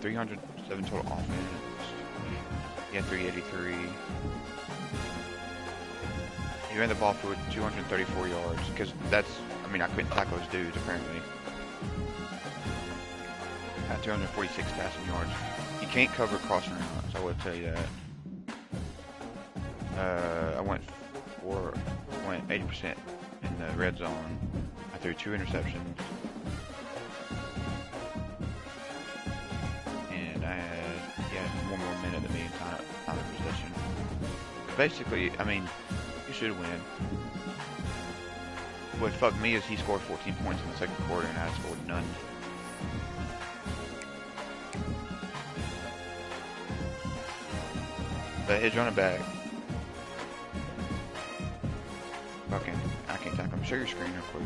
307 total offense. He had 383. He ran the ball for 234 yards, because that's, I mean, I couldn't tackle those dudes, apparently. Had 246 passing yards. You can't cover crossing routes, I would tell you that. I went 80% in the red zone. I threw 2 interceptions. And I had, 1 more minute than me in time of possession. Basically, I mean, you should win. What fucked me is he scored 14 points in the second quarter and I scored none. But his running back, fucking, I can't tackle him. Show your screen real quick.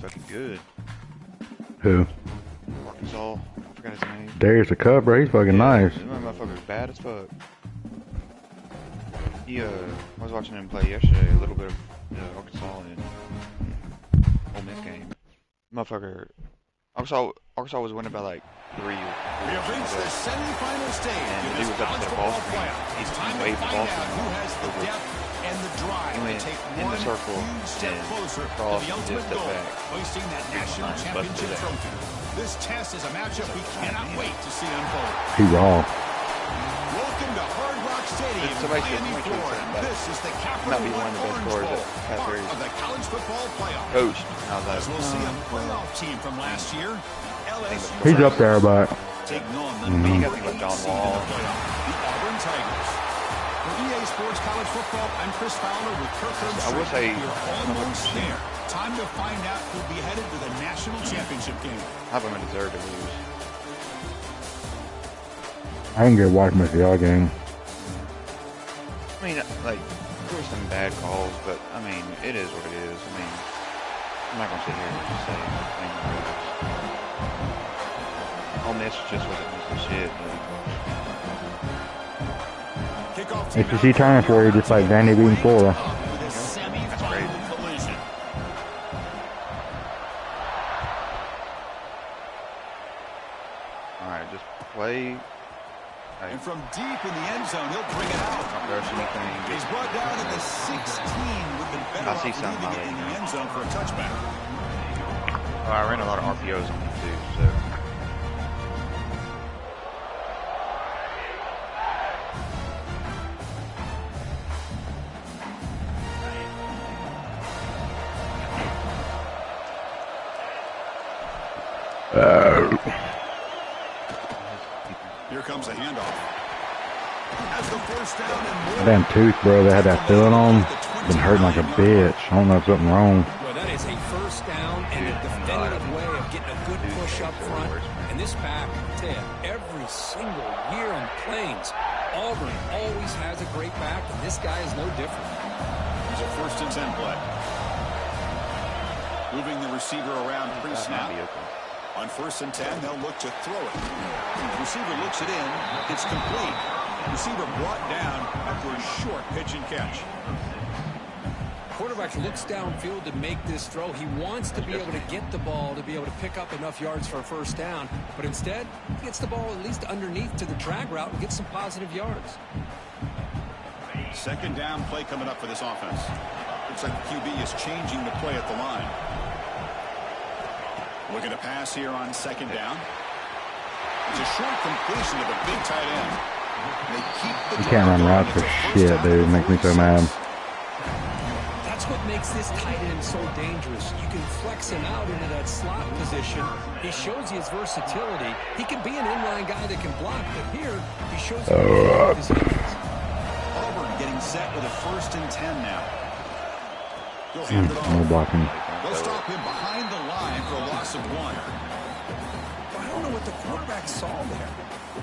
Fucking good. Who? Arkansas. I forgot his name. Darius the Cub, bro. He's fucking nice. This motherfucker's bad as fuck. He, I was watching him play yesterday, a little bit of Arkansas and Ole Miss game. Motherfucker, Arkansas was winning by like 3 or 4. We have reached the semifinal stage. And he was up to the ball screen. He's waved the ball screen. And the drive He went to take in one the circle step and closer crossed to the and ultimate just goal, back. hoisting that national championship trophy. This test is a matchup we cannot wait to see unfold. He raw. Welcome to Hard Rock Stadium, Miami, Florida. This is the capital one Orange Bowl, part of the college football playoff. Coach, As we'll see a playoff team from last year, LSU. He's up there, but taking on the you gotta think about John Wall. the Auburn Tigers. For EA Sports College Football, I'm Chris Fowler with Kirk I will say, You're almost there. Time to find out who'll be headed to the national championship game. Alabama deserved to lose. I didn't get to watch much of y'all game. I mean, like, there were some bad calls, but, I mean, it is what it is. I mean, I'm not going to sit here and just say anything else. Ole Miss just was a piece of shit. SEC turning for you, just like Vandy beating Florida. That's crazy. Alright, just play. And from deep in the end zone, he'll bring it out. Don't rush anything. He's brought down at the 16 with the better I see something leaving it in the end zone for a touchback. Oh, I ran a lot of RPOs on him too, so. Here comes a handoff. As the first down and Damn tooth, bro. They had that filling on. Been hurting like a bitch. I don't know if something wrong. Well, that is a first down and a definitive way of getting a good push up front. And this pack, I tell you, every single year in Plains, Auburn always has a great back, and this guy is no different. There's a 1st and 10 play. Moving the receiver around pre-snap. On 1st and 10, they'll look to throw it. The receiver looks it in. It's complete. Receiver brought down after a short pitch and catch. quarterback looks downfield to make this throw. He wants to be able to get the ball to be able to pick up enough yards for a first down. But instead, he gets the ball at least underneath to the drag route and gets some positive yards. Second down play coming up for this offense. Looks like the QB is changing the play at the line. Looking to pass here on second down. It's a short completion to the big tight end. They keep the You can't run routes for shit, dude. Makes me so mad. That's what makes this tight end so dangerous. You can flex him out into that slot position. He shows you his versatility. He can be an inline guy that can block, but here he shows you his hands. Auburn getting set with a 1st and 10 now. He'll hand it off. No blocking. They'll stop him behind the line for a loss of 1. I don't know what the quarterback saw there.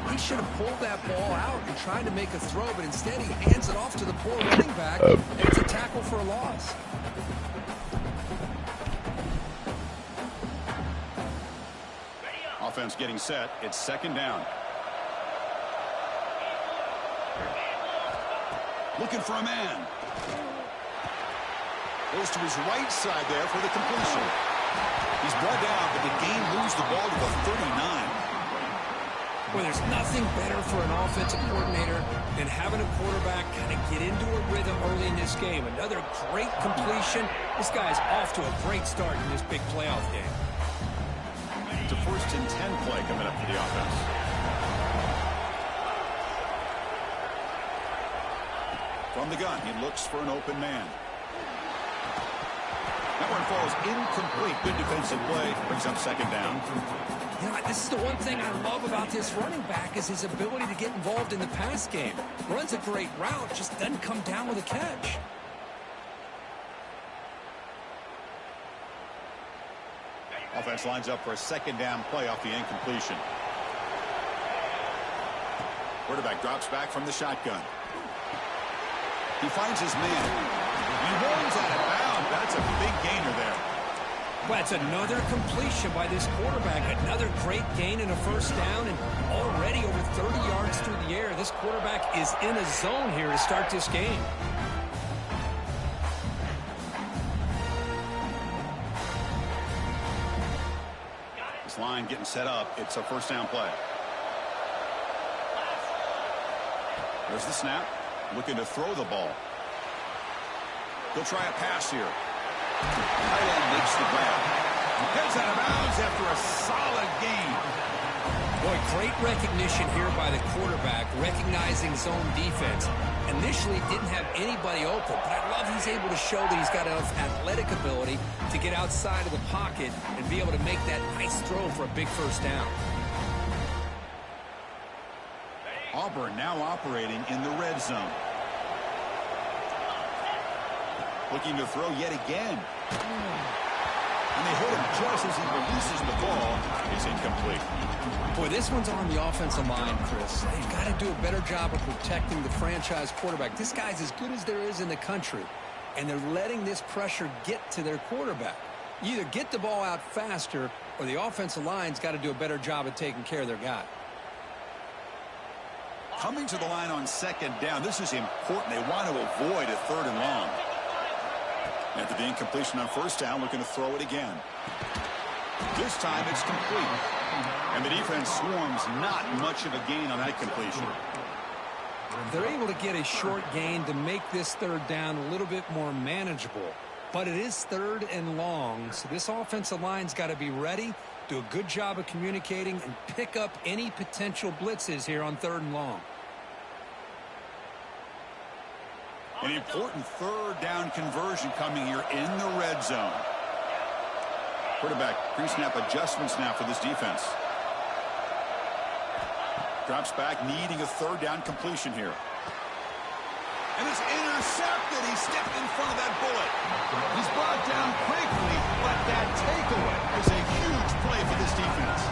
He should have pulled that ball out and tried to make a throw, but instead he hands it off to the poor running back. It's a tackle for a loss. Offense getting set. It's second down. Looking for a man. Goes to his right side there for the completion. He's brought down, but the game moves the ball to the 39. Well, there's nothing better for an offensive coordinator than having a quarterback kind of get into a rhythm early in this game. Another great completion. This guy's off to a great start in this big playoff game. It's a 1st and 10 play coming up for the offense. From the gun, he looks for an open man. That one falls incomplete. Good defensive play. Brings up second down. You know, this is the one thing I love about this running back is his ability to get involved in the pass game. Runs a great route, just doesn't come down with a catch. Offense lines up for a second down play off the incompletion. Quarterback drops back from the shotgun. He finds his man. He rolls out of bounds. That's a big gainer there. Well, that's another completion by this quarterback. Another great gain in a first down, and already over 30 yards through the air. This quarterback is in a zone here to start this game. This line getting set up. It's a first down play. There's the snap. Looking to throw the ball. He'll try a pass here. Tight end makes the grab. Heads out of bounds after a solid gain. Boy, great recognition here by the quarterback, recognizing zone defense. Initially didn't have anybody open, but I love he's able to show that he's got enough athletic ability to get outside of the pocket and be able to make that nice throw for a big first down. Auburn now operating in the red zone. Looking to throw yet again. And they hit him just as he releases the ball. It's incomplete. Boy, this one's on the offensive line, Chris. They've got to do a better job of protecting the franchise quarterback. This guy's as good as there is in the country, and they're letting this pressure get to their quarterback. You either get the ball out faster, or the offensive line's got to do a better job of taking care of their guy. Coming to the line on second down. This is important. They want to avoid a 3rd and long. After the incompletion on first down, looking to throw it again. This time it's complete. And the defense swarms, not much of a gain on that completion. They're able to get a short gain to make this 3rd down a little bit more manageable. But it is 3rd and long, so this offensive line's got to be ready, do a good job of communicating, and pick up any potential blitzes here on 3rd and long. An important 3rd down conversion coming here in the red zone. Quarterback pre-snap adjustments now for this defense. Drops back, needing a 3rd down completion here. And it's intercepted. He stepped in front of that bullet. He's brought down quickly, but that takeaway is a huge play for this defense.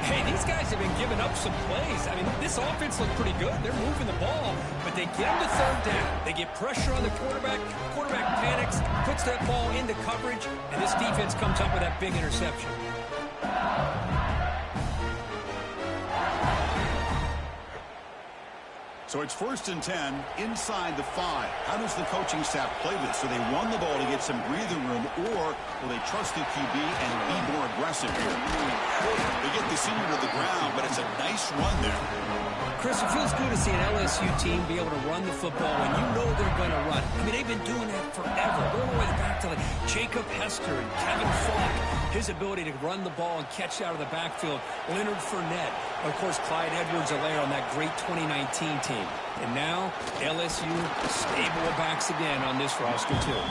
Hey, these guys have been giving up some plays. I mean, this offense looked pretty good. They're moving the ball, but they get him to 3rd down. They get pressure on the quarterback. Quarterback panics, puts that ball into coverage, and this defense comes up with that big interception. So it's 1st and 10 inside the 5. How does the coaching staff play this? Do they run the ball to get some breathing room, or will they trust the QB and be more aggressive here? They get the senior to the ground, but it's a nice run there. Chris, it feels good to see an LSU team be able to run the football when you know they're going to run. I mean, they've been doing that forever, going all the way back to like Jacob Hester and Kevin Falk. His ability to run the ball and catch out of the backfield. Leonard Fournette. Of course, Clyde Edwards-Helaire on that great 2019 team. And now, LSU stable of backs again on this roster, too.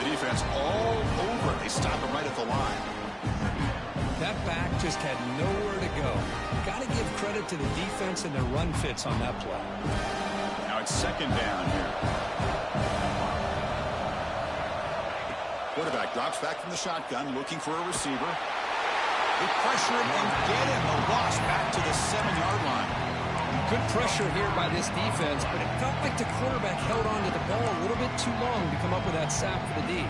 The defense all over. They stop it right at the line. That back just had nowhere to go. Got to give credit to the defense and their run fits on that play. Now it's 2nd down here. Quarterback drops back from the shotgun, looking for a receiver. They pressure him and get him. A loss back to the 7-yard line. Good pressure here by this defense, but it felt like the quarterback held on to the ball a little bit too long to come up with that sack for the D.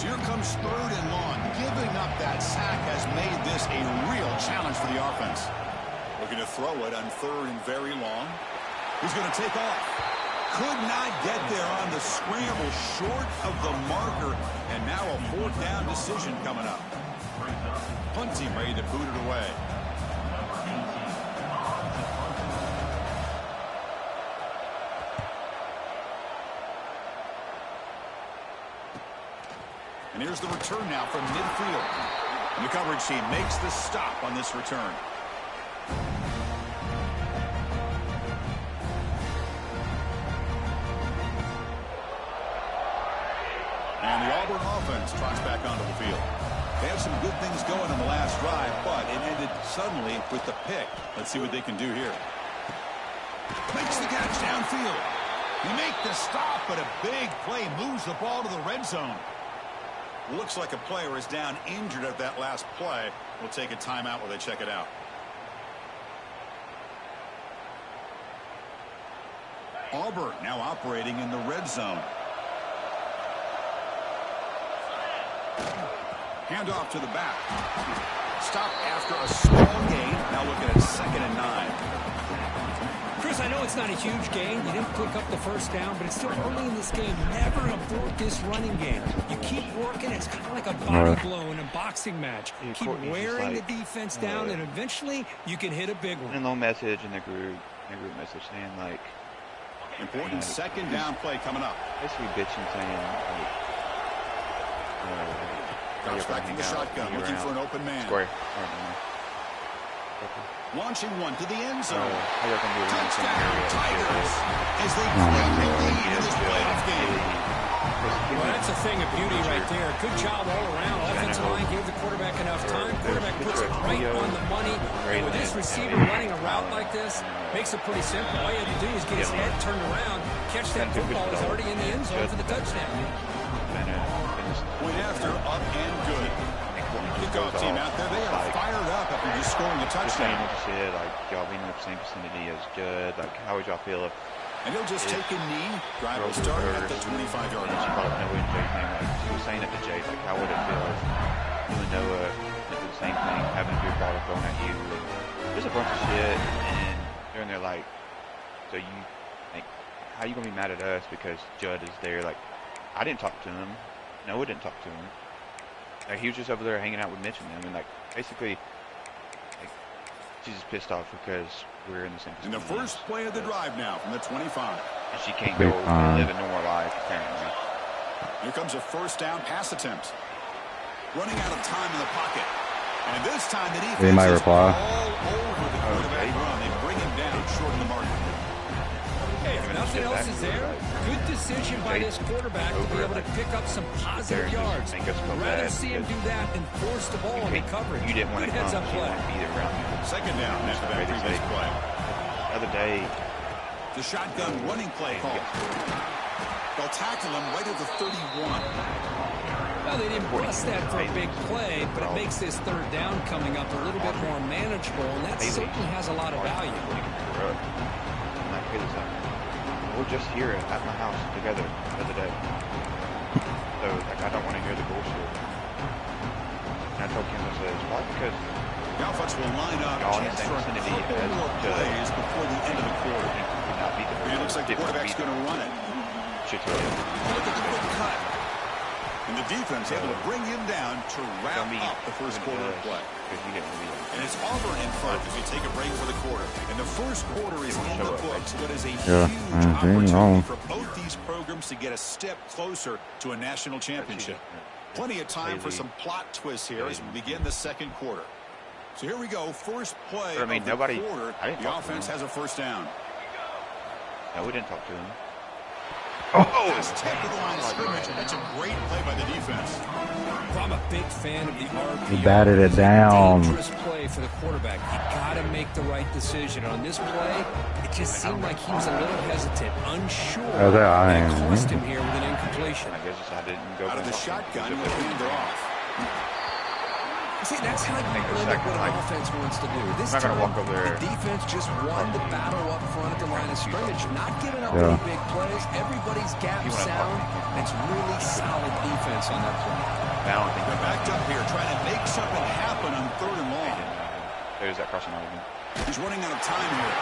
Here comes 3rd and long. Giving up that sack has made this a real challenge for the offense. Looking to throw it on 3rd and very long. He's going to take off. Could not get there on the scramble, short of the marker. And now a 4th down decision coming up. Punt team ready to boot it away. And here's the return now from midfield. And the coverage team makes the stop on this return. And the Auburn offense trots back onto the field. They had some good things going on the last drive, but it ended suddenly with the pick. Let's see what they can do here. Makes the catch downfield. They make the stop, but a big play moves the ball to the red zone. Looks like a player is down injured at that last play. We'll take a timeout while they check it out. Auburn now operating in the red zone. Handoff to the back. Stop after a small gain. Now looking at 2nd and 9. Chris, I know it's not a huge gain. You didn't pick up the 1st down, but it's still early in this game. Never abort this running game. You keep working. It's kind of like a body blow in a boxing match. Yeah, keep Courtney's wearing like, the defense down, and eventually you can hit a big one. And a little message in the group message saying, like, Important 2nd down play coming up. basically bitching saying, like, Drops back in the shotgun, looking for an open man. Square. Launching one to the end zone. Touchdown, Tigers, as they claim the lead in this playoff game. Well, that's a thing of beauty right there. Good job all around. Offensive line gave the quarterback enough time. Quarterback puts it right on the money. And with this receiver running a route like this, makes it pretty simple. All you have to do is get his head turned around, catch that football. Is already in the end zone for the touchdown. Point after, up and good. Kickoff team out there, they are fired up after just scoring a touchdown. Like, y'all being in the same vicinity is good. Like, how would y'all feel if... And he'll just take a knee. Drive will start at the 25-yard line. He was saying it to Jay, like, how would it feel if you and Noah did the same thing, having a good ball thrown at you? There's a bunch of shit, and they're in there like, so you, like, how you gonna be mad at us because Judd is there? Like, I didn't talk to him. Noah didn't talk to him. Like, he was just over there hanging out with Mitch and them, and, like, basically, like, she's just pissed off because we're in the same position. And the first play of the drive now from the 25. And she can't go and live a normal life, apparently. Here comes a 1st down pass attempt. Running out of time in the pocket. And this time the defense is all over the quarterback run. They bring him down short of the mark. Hey, if nothing else is there, good decision by this quarterback to be able to pick up some positive yards. I'd rather see him do that than force the ball and recover it. You didn't want to heads up play. Be there around here. 2nd down after that previous play. The other day, The shotgun running play call. They'll tackle him right at the 31. Well, they didn't bust that for a big play, but it makes this 3rd down coming up a little bit more manageable, and that certainly has a lot of value. we're just here at my house together the other day. So, like, I don't want to hear the bullshit. And I told Kim, I said, it's probably because The offense will line up. y'all in the Chance same for a vicinity couple more as plays before the end of the quarter. could not beat the And it looks like the quarterback's going to run it. shit to it. Look at the quick cut. And the defense able to bring him down to wrap up the first quarter of play. And it's Auburn in front as we take a break for the quarter. And the first quarter is in the books, but is a huge opportunity for both these programs to get a step closer to a national championship. Plenty of time for some plot twists here as we begin the second quarter. So here we go, first play of the quarter. The offense has a first down. No, we didn't talk to him. Pass tipped to the line of scrimmage. That's a great play by the defense. I'm a big fan of the RPO. He batted it down. Dangerous play for the quarterback. You got to make the right decision. On this play, it just seemed like he was a little hesitant, unsure. And it cost him here with an incompletion. I guess I didn't go out of the shotgun, he'll hand it off. See, that's how you limit what an offense wants to do. This time, the defense just won the battle up front at the line of scrimmage, not giving up any big plays. Everybody's gap sound. It's really solid defense on that play. They're backed up here, trying to make something happen on third and long. There's that crossing out again. He's running out of time here.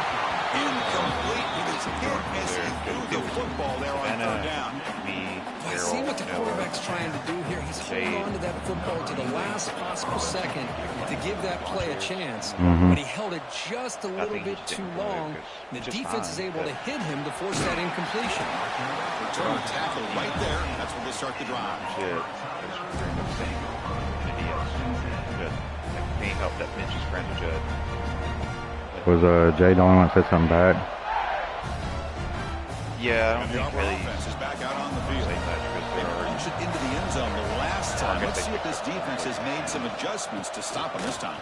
Incomplete. He gets hit as he threw the football there on third down. I see what the quarterback's trying to do here. He's holding on to that football to the last possible second to give that play a chance. But he held it just a little bit too long. The defense is able to hit him to force that incompletion. Return tackle right there. That's when they start the drive. Can't help that bench is friends with Judd. Was Jay the only one that said something bad? And Yeah, I don't the think Auburn really. offense is back out on the field. They punched it into the end zone the last time. Let's see if this defense has made some adjustments to stop him this time.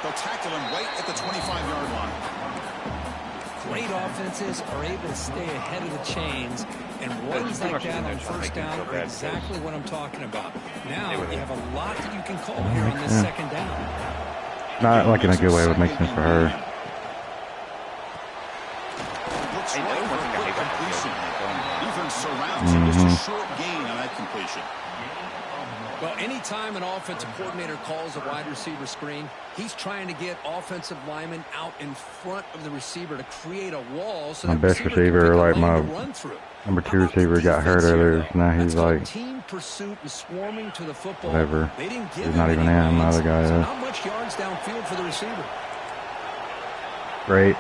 They'll tackle him right at the 25-yard line. Great offenses are able to stay ahead of the chains, and runs like that on first down are exactly what I'm talking about. Now you have a lot that you can call here on this second down. Not like in a good way. It would make sense for her. Looks right for a quick completion. Defense surrounds him. Just a short gain on that completion. Well, anytime an offensive coordinator calls a wide receiver screen, he's trying to get offensive linemen out in front of the receiver to create a wall. So my best receiver, like my number 2 receiver, got hurt earlier. So now he's like team pursuit and swarming to the football. Whatever. They didn't give He's not even in. My other guy is. Not much yards downfield for the receiver. Great.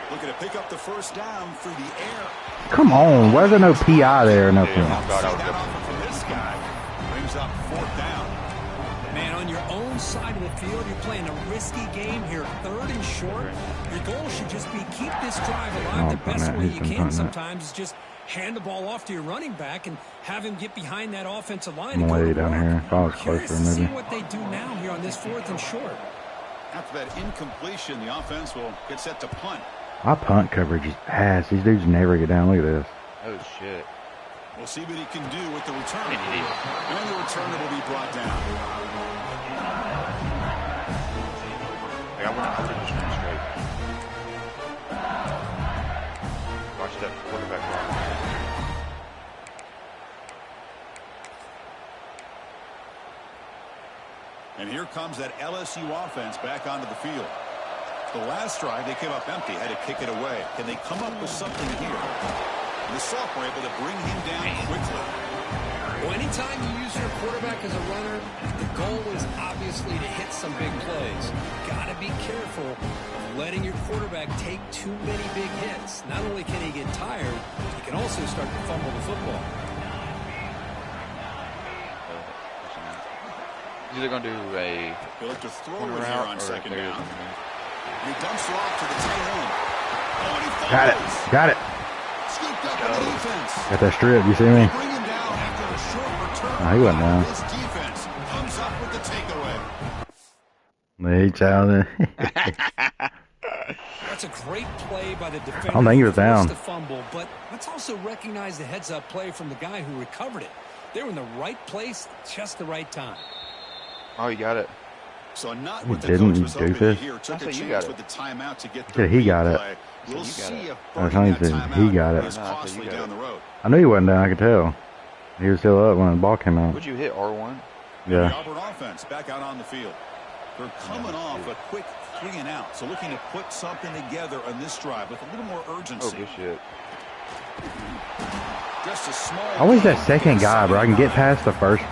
Looking to pick up the first down through the air. Come on. Why is there no PI there? Nothing. See that offer from this guy. Brings up fourth down. Man, on your own side of the field, you're playing a risky game here. Third and short. Your goal should just be keep this drive alive. The best way you can sometimes is just hand the ball off to your running back and have him get behind that offensive line. I'm way down here. If I was closer, maybe. See what they do now here on this fourth and short. After that incompletion, the offense will get set to punt. My punt coverage is ass. These dudes never get down. Look at this. Oh shit. We'll see what he can do with the return. And the returner will be brought down. Like, I wouldn't just run straight. Watch that quarterback run. And here comes that LSU offense back onto the field. The last drive, they came up empty, had to kick it away. Can they come up with something here? The sophomore able to bring him down quickly. Well, anytime you use your quarterback as a runner, the goal is obviously to hit some big plays. Got to be careful of letting your quarterback take too many big hits. Not only can he get tired, he can also start to fumble the football. He's either going to do a He'll have to throw it here on second down. He dumps it off to the tight end. Oh, and he falls. Got it. Got it. Scooped up by the defense. Got that strip. You see me? Bring him down after a short return. No, he wasn't down. This defense comes up with the takeaway. Hey, child. That's a great play by the defender. I don't think he was down. To fumble, but let's also recognize the heads-up play from the guy who recovered it. They were in the right place, just the right time. Oh, you got it. So not He what the didn't, coach you was hoping to doofus. hear. Took a I said you chance got it. with the timeout to get He the said he got it. replay. We'll said you got see it. if I was burning telling that you he timeout got it. is No, I said costly you got down it. the road. I knew he wasn't down. I could tell. He was still up when the ball came out. Would you hit R1? The Yeah. Auburn offense back out on the field. They're coming off a quick 3 and out, so looking to put something together on this drive with a little more Oh, urgency. good shit. Just a small Always that gain. second guy, bro. I can get past the first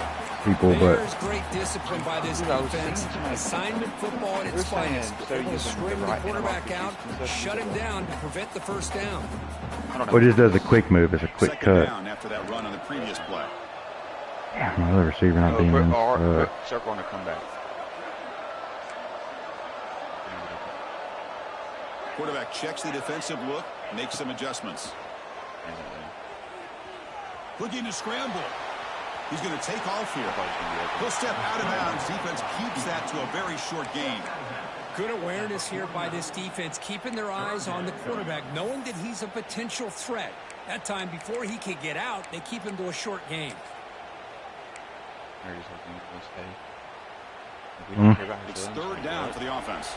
people, but There's great discipline by this Dude, I was defense. seeing tonight. Assignment football at We're its saying finest. so They're you going to can string the right now quarterback off the out, Houston shut him down to prevent the first down. I don't know. or just does a quick move. It's a quick Second cut. down after that run on the previous play. Damn, my other receiver not Oh, being put in. R, put circle on the comeback. Quarterback checks the defensive look, makes some adjustments. Looking to scramble. He's going to take off here. He'll step out of bounds. Defense keeps that to a very short gain. Good awareness here by this defense, keeping their eyes on the quarterback, knowing that he's a potential threat. That time, before he could get out, they keep him to a short gain. It's third down for the offense.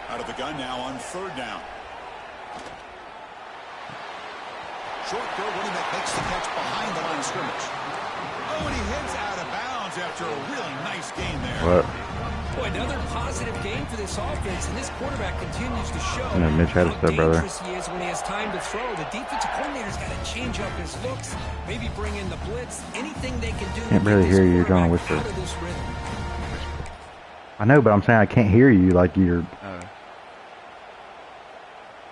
Out of the gun now on third down. Short throw, running back makes the catch behind the line of scrimmage. Oh, and he heads out of bounds after a really nice gain there. What? Boy, another positive game for this offense, and this quarterback continues to show Yeah, Mitch had how a step, brother. dangerous he is when he has time to throw. The defensive coordinator's got to change up his looks, maybe bring in the blitz, anything they can do to Can't get barely this hear you. You're trying to quarterback whisper. out of this rhythm. I know, but I'm saying I can't hear you like you're.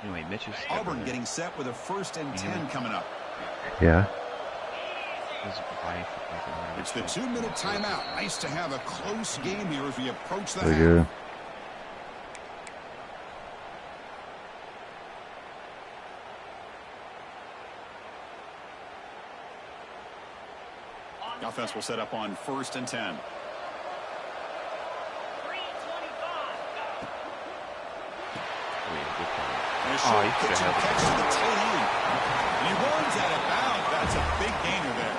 Anyway, Mitch is Auburn getting set with a 1st and 10 coming up. Yeah. It's the 2-minute timeout. Nice to have a close game here as we approach the Pretty half. good. The offense will set up on 1st and 10. And a short pitch and catch to the tight end. And he runs out of bounds. That's a big gainer there.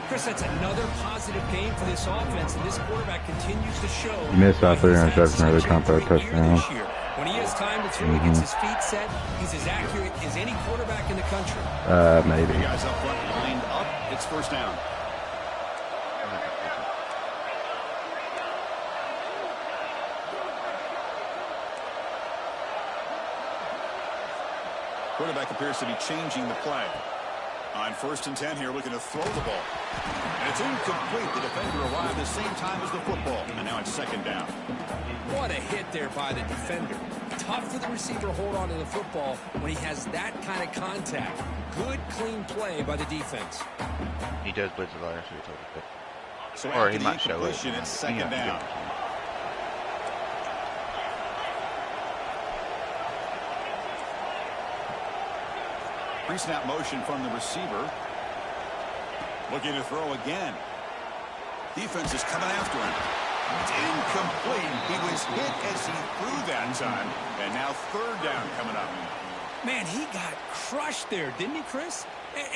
Chris, that's another positive game for this offense, and this quarterback continues to show. You missed out there, why he's interception, had or they such a count that great year touchdown. this year. When he has time to throw, he gets his feet set. He's as accurate as any quarterback in the country. Maybe. The guys up front lined up. It's first down. Quarterback appears to be changing the play. On 1st and 10 here, looking to throw the ball. And it's incomplete. The defender arrived the same time as the football. And now it's 2nd down. What a hit there by the defender. Tough for the receiver to hold on to the football when he has that kind of contact. Good, clean play by the defense. He does blitz a lot, so he told us. So Or after he the might show it. incompletion, it's 2nd down. Pre-snap motion from the receiver. Looking to throw again. Defense is coming after him. It's incomplete. He was hit as he threw that time. And now 3rd down coming up. Man, he got crushed there, didn't he, Chris?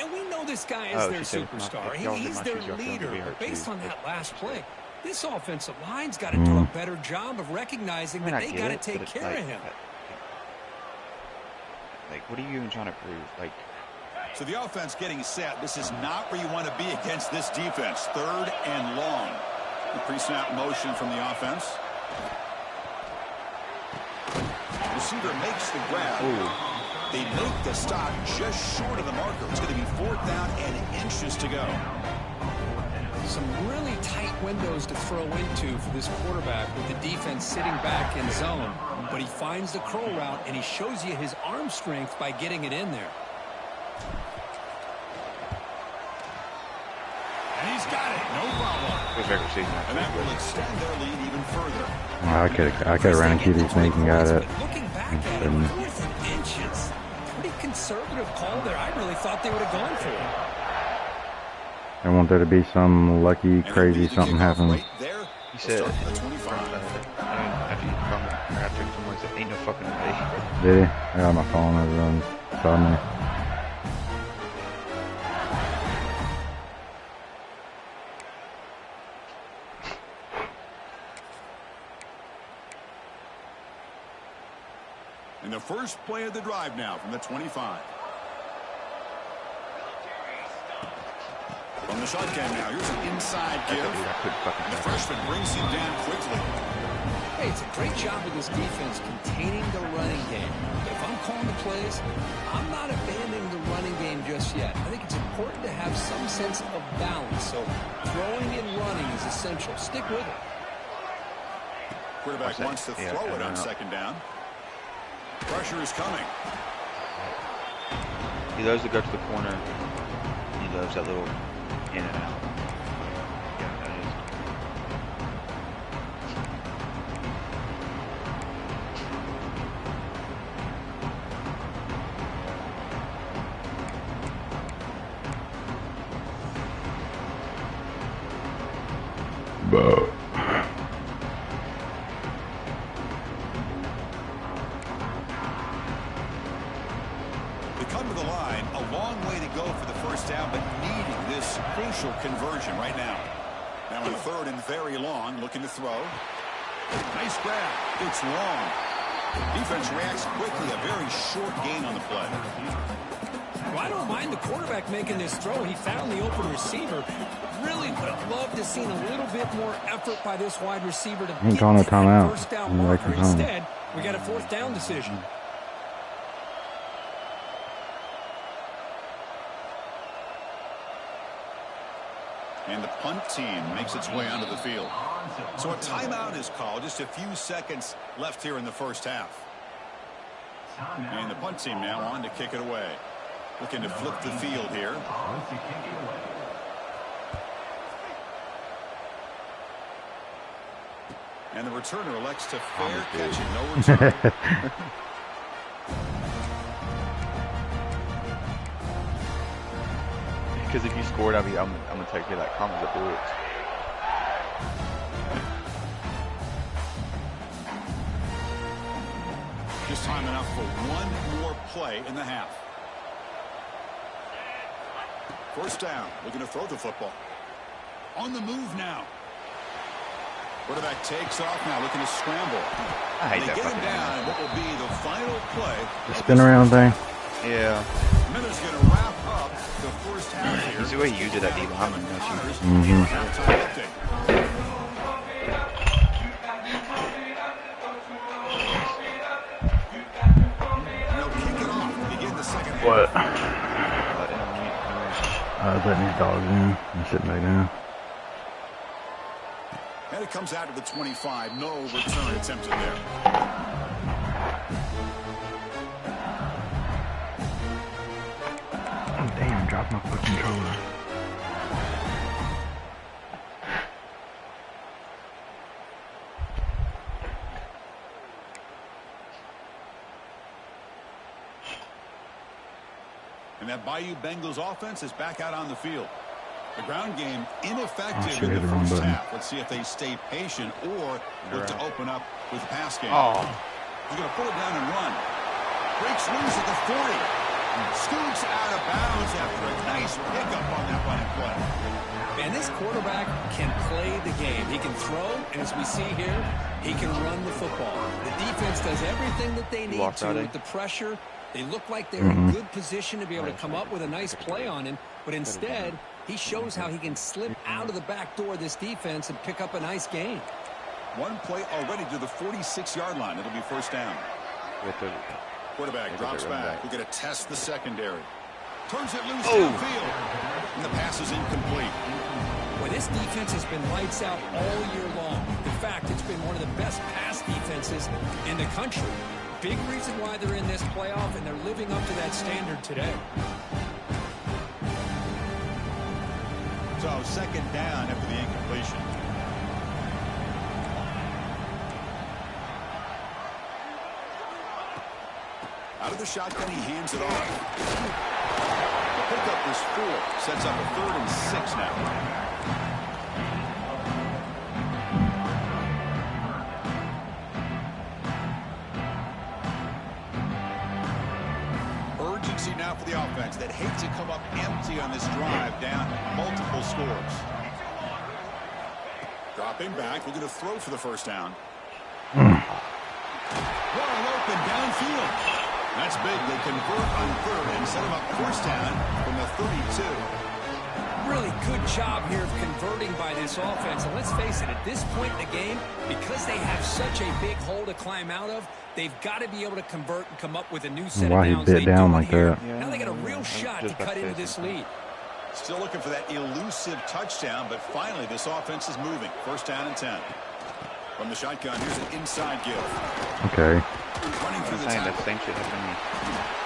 And we know this guy is their superstar. He's their leader. But based on that last play, this offensive line's got to do a better job of recognizing that they got to take care of him. Like, what are you even trying to prove? Like, so the offense getting set. This is not where you want to be against this defense. 3rd and long. The pre-snap motion from the offense. Receiver makes the grab. ooh. They make the stop just short of the marker. It's going to be 4th down and inches to go. Some really tight windows to throw into for this quarterback with the defense sitting back in zone. But he finds the curl route, and he shows you his arm strength by getting it in there. And he's got it. No problem. And that will extend their lead even further. I could have ran a QB sneak and got it. But looking back at it, 4th and inches. Pretty conservative call there. I really thought they would have gone for it. I want there to be some lucky, crazy something happen. Right there. He said, Start the 25. after you come, after someone said, ain't no fucking way. Did he? I got my phone over on beside me. And the first play of the drive now from the 25. From the shotgun now, here's an inside give. And the freshman brings him down quickly. Hey, it's a great job of this defense containing the running game. But if I'm calling the plays, I'm not abandoning the running game just yet. I think it's important to have some sense of balance. So throwing and running is essential. Stick with it. Quarterback wants to throw it on second down. Pressure is coming. He loves to go to the corner. He loves that little in and out. Conversion right now. Now on third and very long, looking to throw. Nice grab. It's long. Defense reacts quickly. A very short gain on the play. Well, I don't mind the quarterback making this throw. He found the open receiver. Really would have loved to have seen a little bit more effort by this wide receiver to get to that first down marker. Instead, we got a fourth down decision. And the punt team makes its way onto the field. So a timeout is called. Just a few seconds left here in the first half. And the punt team now on to kick it away. Looking to flip the field here. And the returner elects to fair catch it. No return. Because if you scored, I'm gonna take you like comments of bullets. Just time enough for one more play in the half. First down, looking to throw the football. On the move now. Quarterback takes off now, looking to scramble. I hate they that get him down. What will be the final play? The spin around thing. Yeah. Miller's going to wrap up the first half here. You see what he used it at D lineman, don't you? What? I was letting these dogs in and sitting back down. And it comes out to the 25. No return attempted there. Oh, damn, dropped my foot controller. And that Bayou Bengals offense is back out on the field. The ground game ineffective in the first half. Let's see if they stay patient or look to open up with the pass game. He's going to pull it down and run. Breaks loose at the 40. Scoots out of bounds after a nice pickup on that running play. Man, this quarterback can play the game. He can throw, and as we see here, he can run the football. The defense does everything that they need to with the pressure. They look like they're in good position to be able to come up with a nice play on him, but instead, he shows how he can slip out of the back door of this defense and pick up a nice gain. One play already to the 46-yard line. It'll be first down. Quarterback drops back. We're going to test the secondary. Turns it loose downfield. And the pass is incomplete. Well, this defense has been lights out all year long. In fact, it's been one of the best pass defenses in the country. Big reason why they're in this playoff, and they're living up to that standard today. So second down after the incompletion. Out of the shotgun, he hands it off. The pickup is 4. Sets up a 3rd and 6 now. Urgency now for the offense that hate to come up empty on this drive, down multiple scores. Dropping back, looking to throw for the first down. Wide open downfield. field. That's big. They convert on third and set him up first down from the 32. Really good job here of converting by this offense. And let's face it, at this point in the game, because they have such a big hole to climb out of, they've got to be able to convert and come up with a new set Why of he downs. bit down like here. that? Now they got a real shot to cut into this lead. Still looking for that elusive touchdown, but finally this offense is moving. First down and 10. From the shotgun, here's an inside give. Okay. Running through the that tackle. same shit happened to me.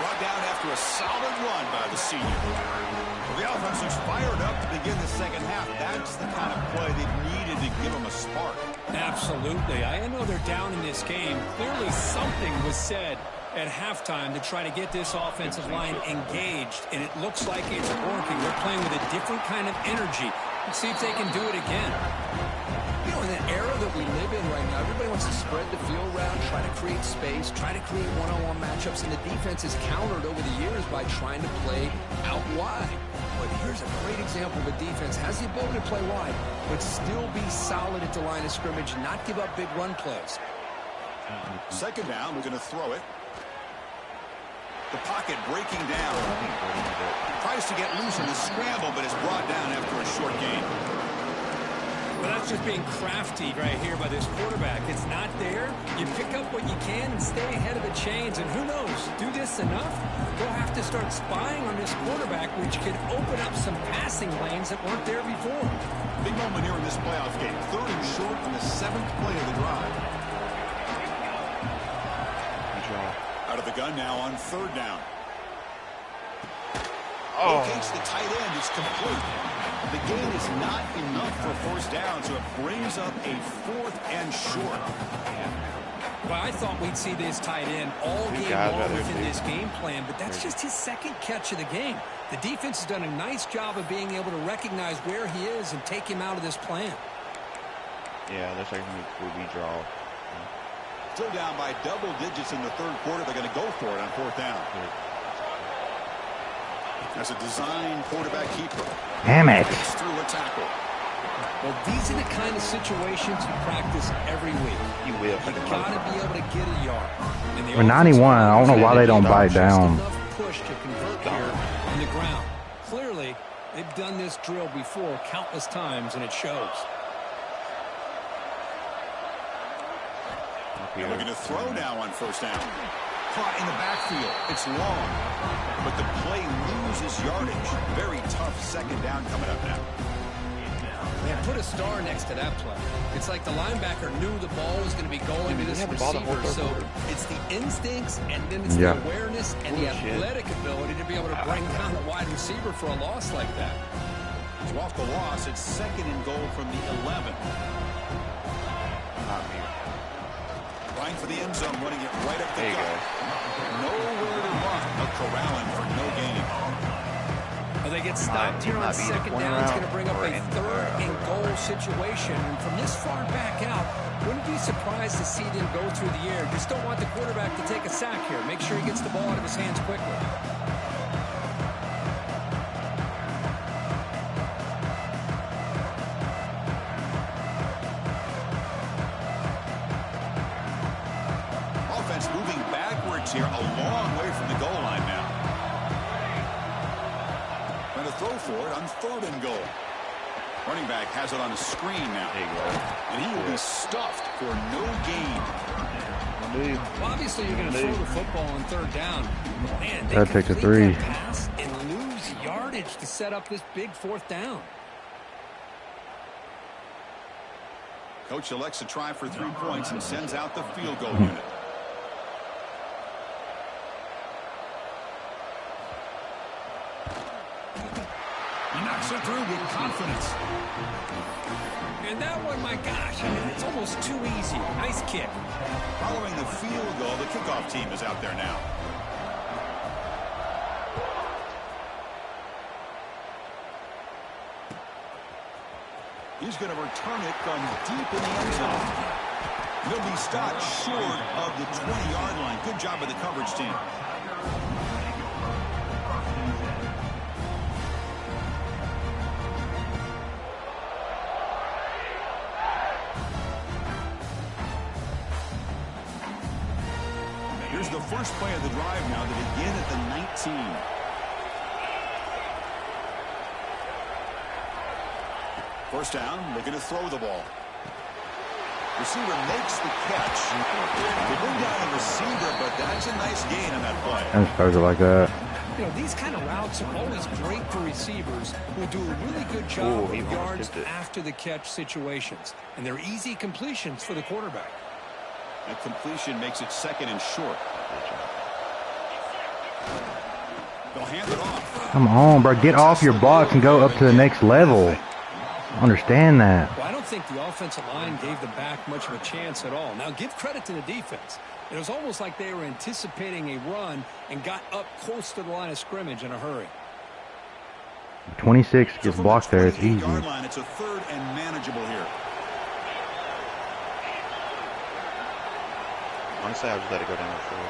Brought down after a solid run by the senior. Well, the offense is fired up to begin the second half. That's the kind of play they needed to give them a spark. Absolutely. I know they're down in this game. Clearly something was said at halftime to try to get this offensive line engaged, and it looks like it's working. They're playing with a different kind of energy. Let's see if they can do it again. You know, in the era that we live in right now, everybody wants to spread the field around, try to create space, try to create one-on-one matchups, and the defense is countered over the years by trying to play out wide. But here's a great example of a defense has the ability to play wide, but still be solid at the line of scrimmage, not give up big run plays. Second down, we're going to throw it. The pocket breaking down. Tries to get loose in the scramble, but is brought down after a short gain. Well, that's just being crafty right here by this quarterback. It's not there. You pick up what you can and stay ahead of the chains. And who knows, do this enough, they'll have to start spying on this quarterback, which could open up some passing lanes that weren't there before. Big moment here in this playoff game. Third and short on the 7th play of the drive. Out of the gun now on third down. Locates the tight end. It's complete. The gain is not enough for first down, so it brings up a 4th and short. Well, I thought we'd see this tight end all game long within this game plan, but that's just his second catch of the game. The defense has done a nice job of being able to recognize where he is and take him out of this plan. Yeah, looks like we draw. Still down by double digits in the third quarter. They're going to go for it on fourth down. That's a design quarterback keeper. Damn it. It's through a tackle. Well, these are the kind of situations you practice every week. You will. You've got to be able to get a yard. We're 91. I don't know why they don't bite down. Enough push to convert here on the ground. Clearly, they've done this drill before countless times, and it shows. They're looking to throw now on first down. Caught in the backfield. It's long. But the play loses yardage. Very tough second down coming up now. Man, put a star next to that play. It's like the linebacker knew the ball was going to be going to this receiver. So it's the instincts, and then it's the awareness and the athletic ability to be able to bring down the wide receiver for a loss like that. So off the loss, it's 2nd and goal from the 11. Trying for the end zone, running it right up the gut. Nowhere to run. A corralling for no gain. Well, they get stopped here on second down. It's going to bring up a 3rd and goal situation. And from this far back out, wouldn't be surprised to see them go through the air. Just don't want the quarterback to take a sack here. Make sure he gets the ball out of his hands quickly. Moving backwards here, a long way from the goal line now. Trying to throw for it on 3rd and goal. Running back has it on the screen now. There you go. And he will be stuffed for no gain. Well, obviously, you're going to throw the football on 3rd down. Man, they That takes a 3. that pass and lose yardage to set up this big 4th down. Coach elects to try for 3 points and sends out the field goal unit. He knocks it through with confidence. And that one, my gosh, I mean, it's almost too easy. Nice kick. Following the field goal, the kickoff team is out there now. He's going to return it from deep in the end zone. He'll be stopped short of the 20-yard line. Good job of the coverage team. Here's the first play of the drive now to begin at the 19. First down, looking to throw the ball. Receiver makes the catch. They bring down a receiver, but that's a nice gain on that play. I just started like that. You know, these kind of routes are always great for receivers who do a really good job of yards after the catch situations. And they're easy completions for the quarterback. That completion makes it second and short. They'll hand it off. Come on, bro. Get off your box and go up to the next level. Understand that. Well, I don't think the offensive line gave them back much of a chance at all. Now, give credit to the defense. It was almost like they were anticipating a run and got up close to the line of scrimmage in a hurry. 26 gets blocked there. It's easy. Line, it's a third and manageable here. Honestly, I would just let it go down the field.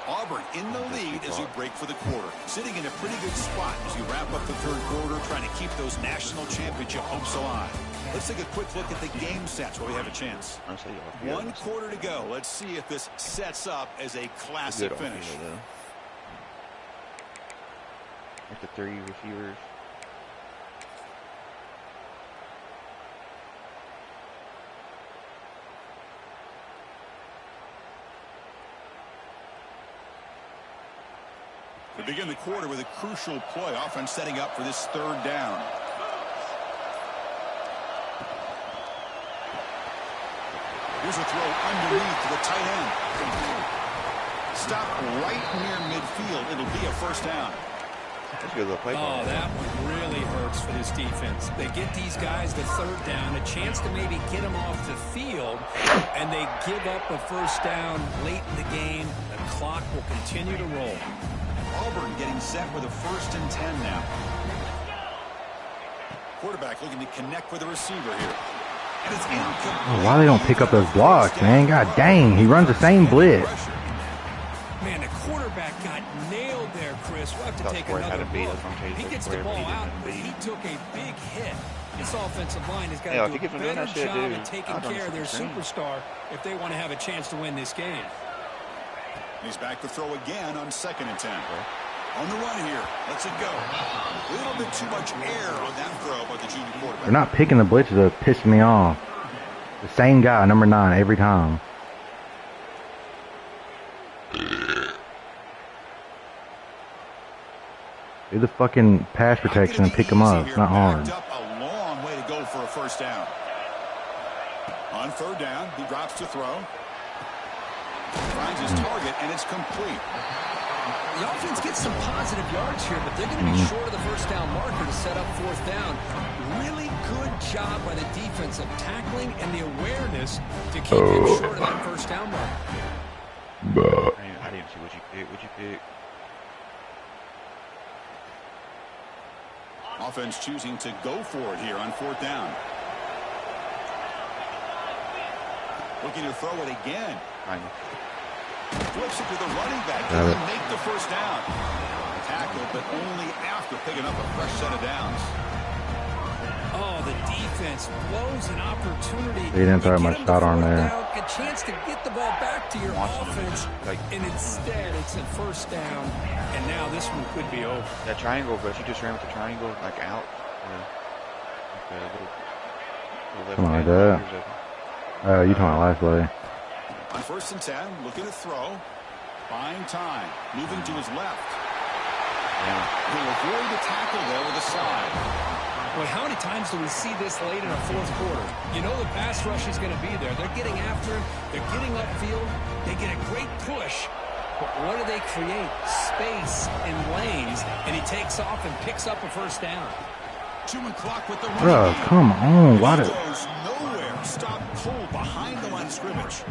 Auburn in the lead as we break for the quarter. Sitting in a pretty good spot as you wrap up the third quarter, trying to keep those national championship hopes alive. Let's take a quick look at the game sets where we have a chance. One quarter to go. Let's see if this sets up as a classic finish. Like the three receivers. We begin the quarter with a crucial play. Offense setting up for this third down. Here's a throw underneath to the tight end. Stop right near midfield. It'll be a first down. That's a good little play. Oh, that one really hurts for this defense. They get these guys the third down, a chance to maybe get them off the field, and they give up a first down late in the game. The clock will continue to roll. Auburn getting set with a 1st and 10 now. Quarterback looking to connect with the receiver here. And it's incomplete. Why they don't pick up those blocks, man? God dang, he runs the same blitz. Man, the quarterback got nailed there, Chris. We'll have to take another look. He gets the ball out, but he took a big hit. This offensive line has got to do a better job of taking care of their superstar if they want to have a chance to win this game. He's back to throw again on 2nd and 10. On the run here. Let's it go. A little bit too much air on that throw by the junior quarterback. They're not picking the blitzes that are pissing me off. The same guy, number 9, every time. Do the fucking pass protection and pick them up. It's not hard. A long way to go for a first down. On 3rd down, he drops to throw. Finds his target, and it's complete. The offense gets some positive yards here, but they're going to be short of the first down marker to set up 4th down. Really good job by the defense of tackling and the awareness to keep them short of that first down marker. I didn't see what you picked. What'd you pick? Offense choosing to go for it here on 4th down. Looking to throw it again. Flips it to the running back. Doesn't make the first down. Tackle, but only after picking up a fresh set of downs. Oh, the defense blows an opportunity. He didn't throw much shot on there. A chance to get the ball back to your offense, and instead it's a first down. And now this one could be over. That triangle, but you just ran with the triangle like out. Something like that. Oh, you talking about last play? On 1st and 10, looking to throw. Buying time. Moving to his left. He'll avoid the tackle there with a slide. Boy, how many times do we see this late in a 4th quarter? You know the pass rush is going to be there. They're getting after him. They're getting upfield. They get a great push. But what do they create? Space and lanes. And he takes off and picks up a first down. Chewing clock with the run. Bro, come on. Why did... goes nowhere. Stop cold behind the line of scrimmage.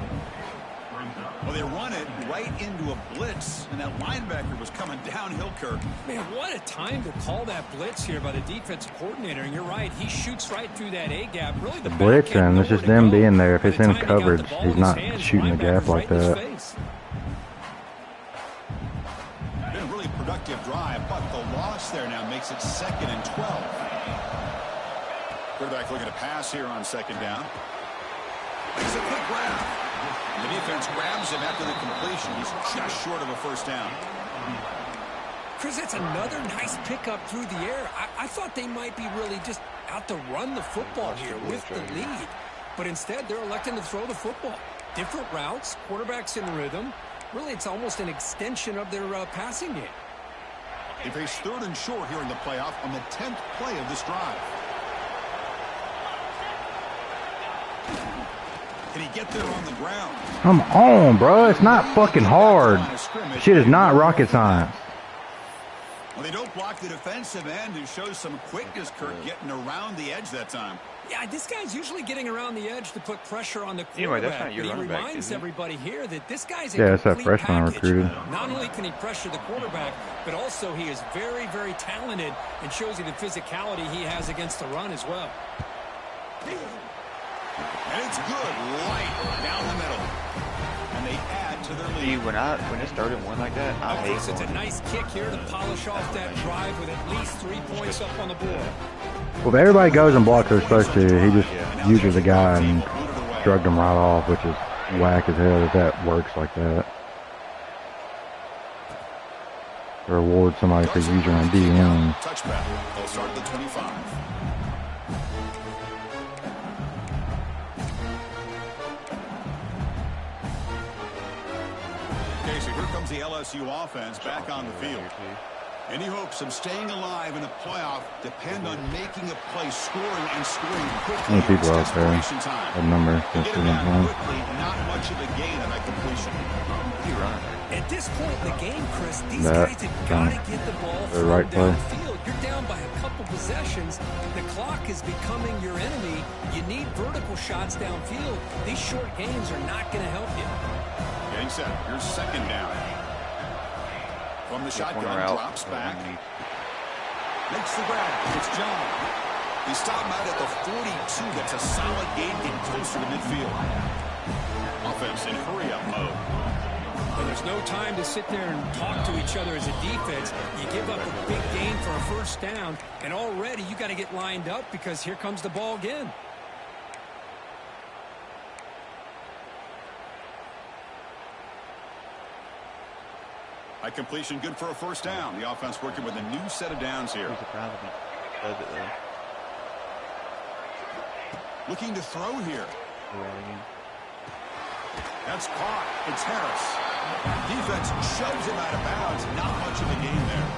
Well, they run it right into a blitz, and that linebacker was coming downhill, Kirk. Man, what a time to call that blitz here by the defensive coordinator. And you're right, he shoots right through that A-gap. Really, the blitzing, it's just them being there. If it's in coverage, he's not shooting the gap like that. Been really productive effective drive, but the loss there now makes it 2nd and 12. Quarterback looking to pass here on 2nd down. Makes a quick grab. The defense grabs him after the completion. He's just short of a 1st down. Chris, that's another nice pickup through the air. I thought they might be really just out to run the football here with the lead. But instead, they're electing to throw the football. Different routes, quarterbacks in rhythm. Really, it's almost an extension of their passing game. They face 3rd and short here in the playoff on the 10th play of this drive. Can he get there on the ground? Come on, bro. It's not fucking hard. Shit is not rocket science. Well, they don't block the defensive end, who shows some quickness, Kurt, getting around the edge that time. Yeah, this guy's usually getting around the edge to put pressure on the quarterback. Anyway, that's not your but he running back, reminds everybody here that this guy's a that's that complete freshman I package. recruited. Not only can he pressure the quarterback, but also he is very, very talented and shows you the physicality he has against the run as well. And it's good, light down the middle. And they add to their lead. When it started one like that, I hate It's a nice kick here to polish off that drive with at least 3 points up on the board. Well, if everybody goes and blocks they're supposed to, he just uses the guy and shrugged him right off, which is whack as hell if that works like that. Reward somebody for using a DM. Touchback. They'll start at the 25. Okay, so here comes the LSU offense back on the field. Any hopes of staying alive in a playoff depend on making a play, scoring and scoring quickly. Many people out there. Time. A number. Get it down quickly, not much of a gain on that completion. At this point in the game, Chris, these guys have got to get the ball the right play. downfield. You're down by a couple possessions. The clock is becoming your enemy. You need vertical shots downfield. These short gains are not going to help you. Getting set. Here's 2nd down. From the shotgun, drops back. Makes the grab. It's John. He stopped him out at the 42. That's a solid gain, getting closer to midfield. Offense in hurry-up mode. And there's no time to sit there and talk to each other as a defense. You give up a big gain for a 1st down, and already you got to get lined up because here comes the ball again. High completion, good for a 1st down. The offense working with a new set of downs here. Looking to throw here. That's caught. It's Harris. Defense shoves him out of bounds. Not much of a gain there.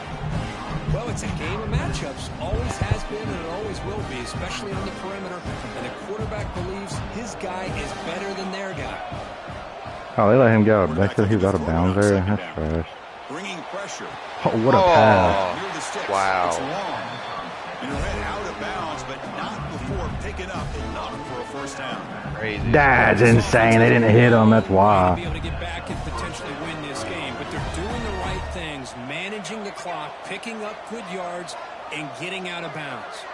Well, it's a game of matchups. Always has been and it always will be, especially on the perimeter. And the quarterback believes his guy is better than their guy. Oh, they let him go. They said he was out of bounds there. That's trash. Bringing pressure. Oh, what a pass. Near the sticks. Wow. It's long. And it ran out of bounds, but not before picking up enough for a 1st down. Crazy. That's insane. They didn't hit him. That's why. Be able to get back and potentially win this game, but they're doing the right things, managing the clock, picking up good yards, and getting out of bounds.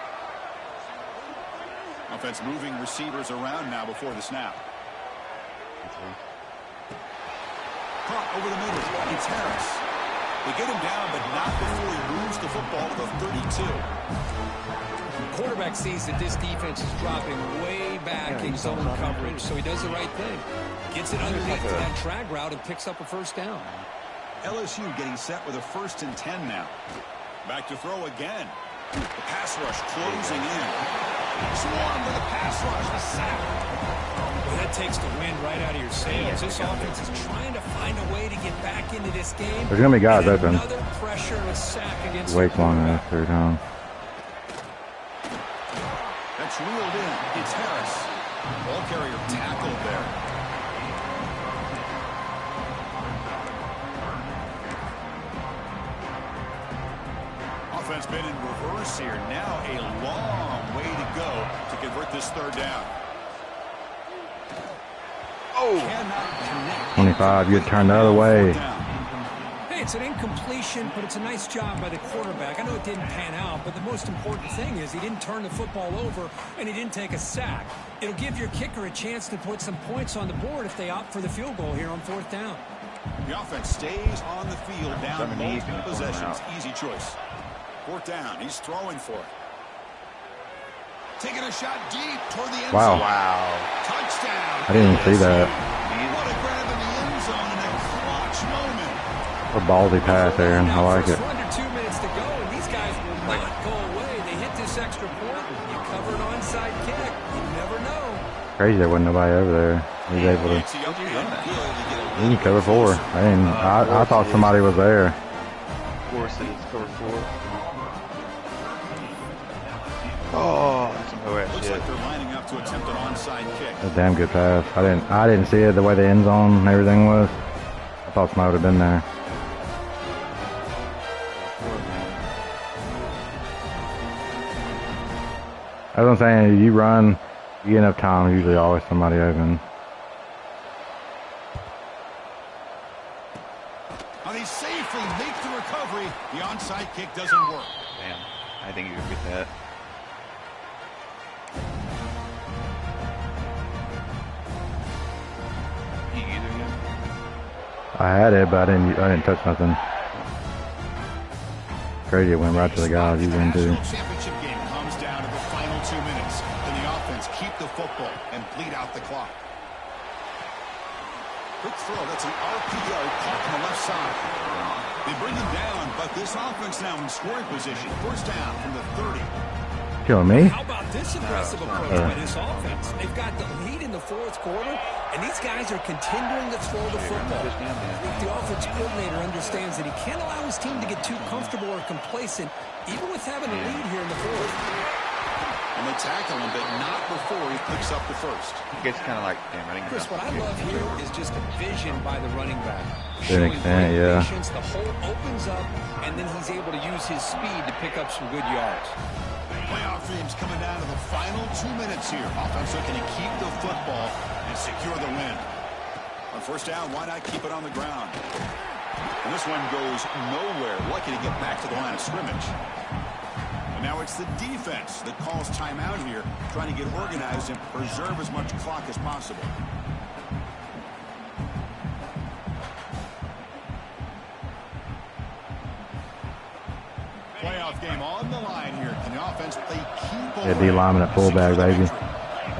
Offense moving receivers around now before the snap. Caught over the middle. It's Harris. They get him down, but not before he moves the football to the 32. The quarterback sees that this defense is dropping way back in zone coverage, so he does the right thing. Gets it underneath to that drag route and picks up a 1st down. LSU getting set with a 1st and 10 now. Back to throw again. The pass rush closing in. Swarm with a pass rush. A sack. Well, that takes the wind right out of your sails. This offense is trying to find a way to get back into this game. There's going to be guys open. Another pressure and a sack against Wait long enough 3rd down. That's reeled in. It's Harris. Ball carrier tackled there. Offense been in reverse here. Now a long way to go to convert this 3rd down. Oh. 25. You turn the other way. Hey, it's an incompletion, but it's a nice job by the quarterback. I know it didn't pan out, but the most important thing is he didn't turn the football over and he didn't take a sack. It'll give your kicker a chance to put some points on the board if they opt for the field goal here on 4th down. The offense stays on the field down multiple possessions. Easy choice. 4th down. He's throwing for it. Taking a shot deep toward the end zone. Wow. Touchdown. I didn't even see that. What a grab in the end zone in a clutch moment. A ballsy pass, Aaron. I like it. Under 2 minutes to go, and these guys will not go away. They hit this extra point. You cover an onside kick. You never know. Crazy there wasn't nobody over there. He was able to. He can cover 4. I thought somebody was there. Cover 4. Oh, that's some hoe-ass Looks shit. like they're lining up to attempt an onside kick. A damn good pass. I didn't see it the way the end zone and everything was. I thought somebody would have been there. As I'm saying, you run, you get enough time, usually always somebody open. How they safely make the recovery. The onside kick doesn't work. Damn. I think you could get that. You either him? I had it, but I didn't touch nothing. Crazy, it went right to the guys you went to. The national championship game comes down to the final 2 minutes. Can the offense keep the football and bleed out the clock? Quick throw. That's an RPO caught on the left side. They bring him down, but this offense now in scoring position. 1st down from the 30. Killing me? How about this aggressive approach by this offense? They've got the lead in the 4th quarter, and these guys are continuing to throw the football. I think the offense coordinator understands that he can't allow his team to get too comfortable or complacent, even with having a lead here in the 4th. And they tackle him, but not before he picks up the 1st. It gets kind of like running. Chris, what I love here is just a vision by the running back. To an extent, yeah. Patience, the hole opens up, and then he's able to use his speed to pick up some good yards. Playoff dreams coming down to the final 2 minutes here. Offense looking to keep the football and secure the win. On 1st down, why not keep it on the ground? And this one goes nowhere. Lucky to get back to the line of scrimmage. And now it's the defense that calls timeout here, trying to get organized and preserve as much clock as possible. Playoff game on the line here. Can the offense play key ball? Yeah, D lineman at fullback, baby.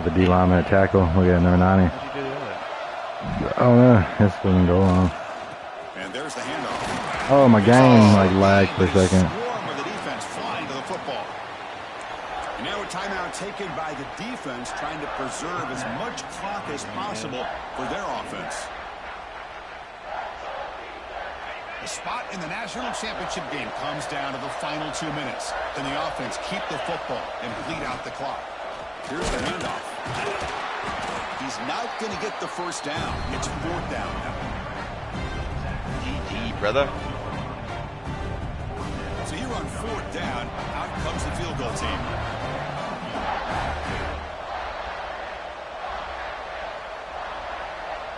The D lineman at tackle. Look at number 90. How'd you do that? Oh no, this doesn't go on. And there's the handoff. Oh, my game like lagged for a second. Swarm with the defense flying to the football. And now a timeout taken by the defense, trying to preserve as much clock as possible for their offense. The spot in the national championship game comes down to the final 2 minutes. Can the offense keep the football and bleed out the clock? Here's the handoff. He's not going to get the 1st down. It's 4th down now. GG, brother. So here on 4th down, out comes the field goal team.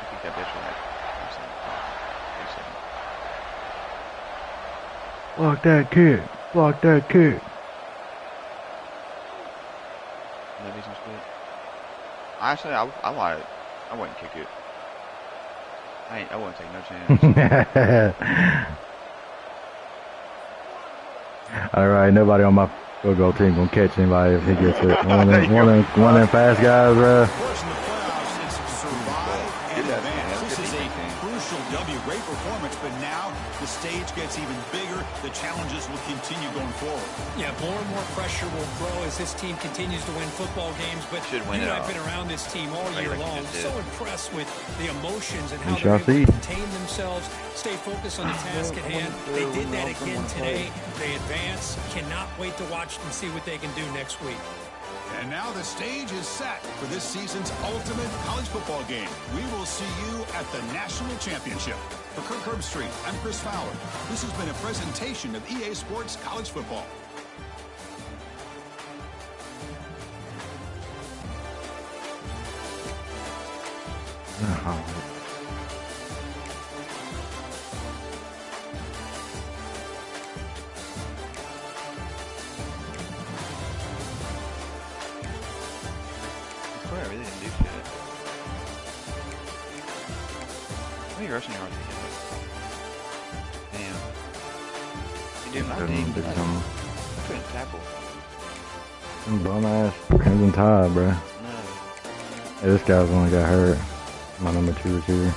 I think that bitch right. Block that kick. Block that kick. That be some shit. Actually, I wouldn't kick it. I wouldn't take no chance. All right, nobody on my field goal team gonna catch anybody if he gets it. One of them fast guys, bro. Of course, in the playoffs, it's survive and advance. This is a crucial W. Great performance, but now the stage gets even bigger. The challenges will continue going forward. Yeah, more and more pressure will grow as this team continues to win football games. But Should win you and it I've all. been around this team all year like you long. just did. So impressed with the emotions and how We they're shall able to see. contain themselves, stay focused on the task at hand. They did that again today. They advance. Cannot wait to watch and see what they can do next week. And now the stage is set for this season's ultimate college football game. We will see you at the national championship. For Kirk Herbstreit, I'm Chris Fowler. This has been a presentation of EA Sports College Football. I swear I really didn't do shit. How many rushing yards did he get? Dude, my Couldn't team, do I something. couldn't tackle. Bum ass Crimson Tide, bro. No. Hey, this guy's the one that got hurt. My number 2 receiver.